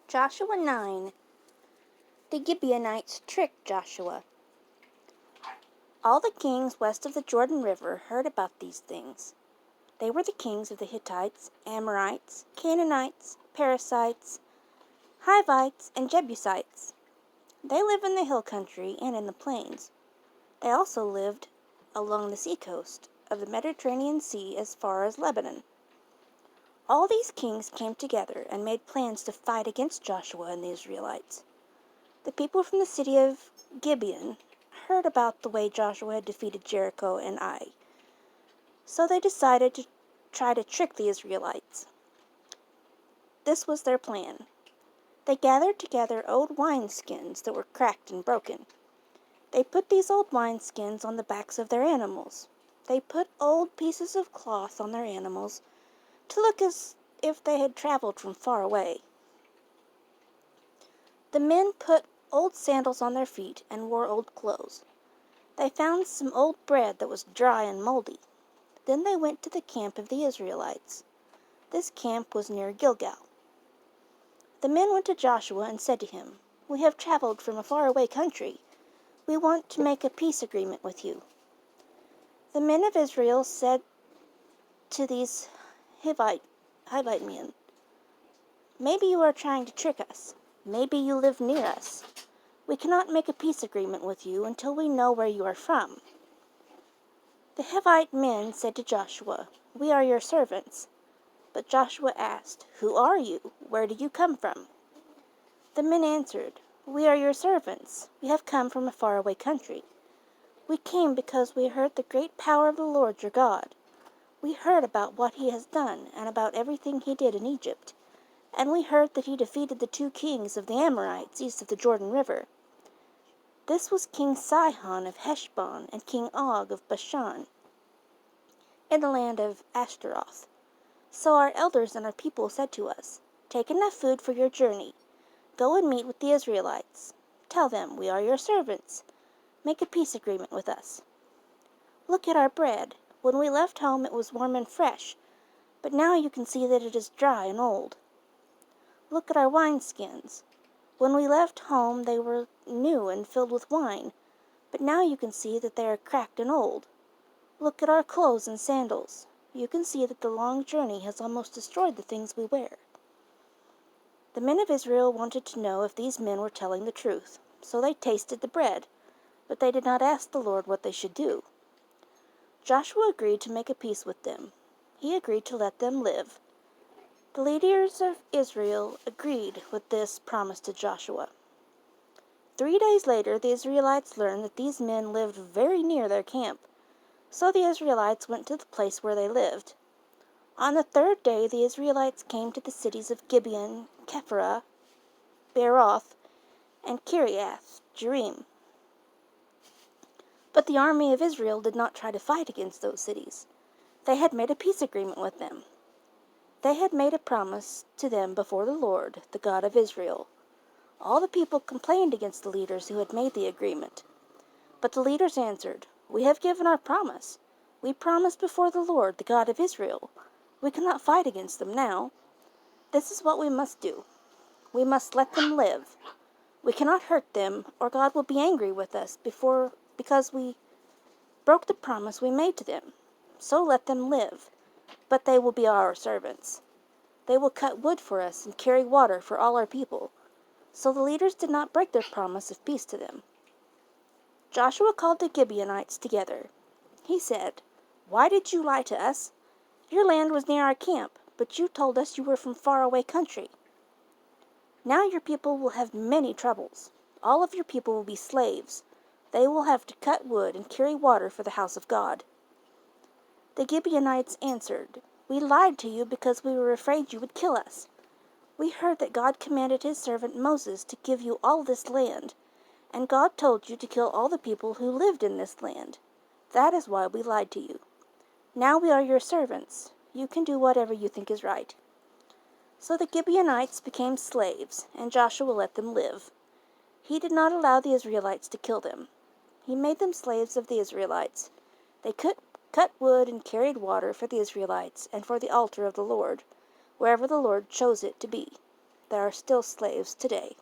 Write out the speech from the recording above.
Joshua 9. The Gibeonites tricked Joshua. All the kings west of the Jordan River heard about these things. They were the kings of the Hittites, Amorites, Canaanites, Perizzites, Hivites, and Jebusites. They live in the hill country and in the plains. They also lived along the seacoast of the Mediterranean Sea as far as Lebanon. All these kings came together and made plans to fight against Joshua and the Israelites. The people from the city of Gibeon heard about the way Joshua had defeated Jericho and Ai, so they decided to try to trick the Israelites. This was their plan. They gathered together old wineskins that were cracked and broken. They put these old wineskins on the backs of their animals. They put old pieces of cloth on their animals to look as if they had traveled from far away. The men put old sandals on their feet and wore old clothes. They found some old bread that was dry and moldy. Then they went to the camp of the Israelites. This camp was near Gilgal. The men went to Joshua and said to him, "We have traveled from a faraway country. We want to make a peace agreement with you." The men of Israel said to these Hivite men, "Maybe you are trying to trick us. Maybe you live near us. We cannot make a peace agreement with you until we know where you are from." The Hivite men said to Joshua, "We are your servants." But Joshua asked, "Who are you? Where do you come from?" The men answered, "We are your servants. We have come from a faraway country. We came because we heard the great power of the Lord your God. We heard about what he has done and about everything he did in Egypt. And we heard that he defeated the 2 kings of the Amorites east of the Jordan River. This was King Sihon of Heshbon and King Og of Bashan, in the land of Ashtaroth. So our elders and our people said to us, 'Take enough food for your journey. Go and meet with the Israelites. Tell them, we are your servants. Make a peace agreement with us. Look at our bread. When we left home it was warm and fresh, but now you can see that it is dry and old. Look at our wineskins. When we left home they were new and filled with wine, but now you can see that they are cracked and old. Look at our clothes and sandals. You can see that the long journey has almost destroyed the things we wear.' The men of Israel wanted to know if these men were telling the truth, so they tasted the bread, but they did not ask the Lord what they should do. Joshua agreed to make a peace with them. He agreed to let them live. The leaders of Israel agreed with this promise to Joshua. 3 days later, the Israelites learned that these men lived very near their camp, so the Israelites went to the place where they lived. On the 3rd day, the Israelites came to the cities of Gibeon, Kephirah, Beeroth, and Kiriath Jearim. But the army of Israel did not try to fight against those cities. They had made a peace agreement with them. They had made a promise to them before the Lord, the God of Israel. All the people complained against the leaders who had made the agreement. But the leaders answered, "We have given our promise. We promised before the Lord, the God of Israel. We cannot fight against them now. This is what we must do. We must let them live. We cannot hurt them, or God will be angry with us because we broke the promise we made to them. So let them live, but they will be our servants. They will cut wood for us and carry water for all our people." So the leaders did not break their promise of peace to them. Joshua called the Gibeonites together. He said, "Why did you lie to us? Your land was near our camp, but you told us you were from faraway country. Now your people will have many troubles. All of your people will be slaves. They will have to cut wood and carry water for the house of God." The Gibeonites answered, "We lied to you because we were afraid you would kill us. We heard that God commanded his servant Moses to give you all this land, and God told you to kill all the people who lived in this land. That is why we lied to you. Now we are your servants. You can do whatever you think is right." So the Gibeonites became slaves, and Joshua let them live. He did not allow the Israelites to kill them. He made them slaves of the Israelites. They cut wood and carried water for the Israelites and for the altar of the Lord, wherever the Lord chose it to be. there are still slaves today.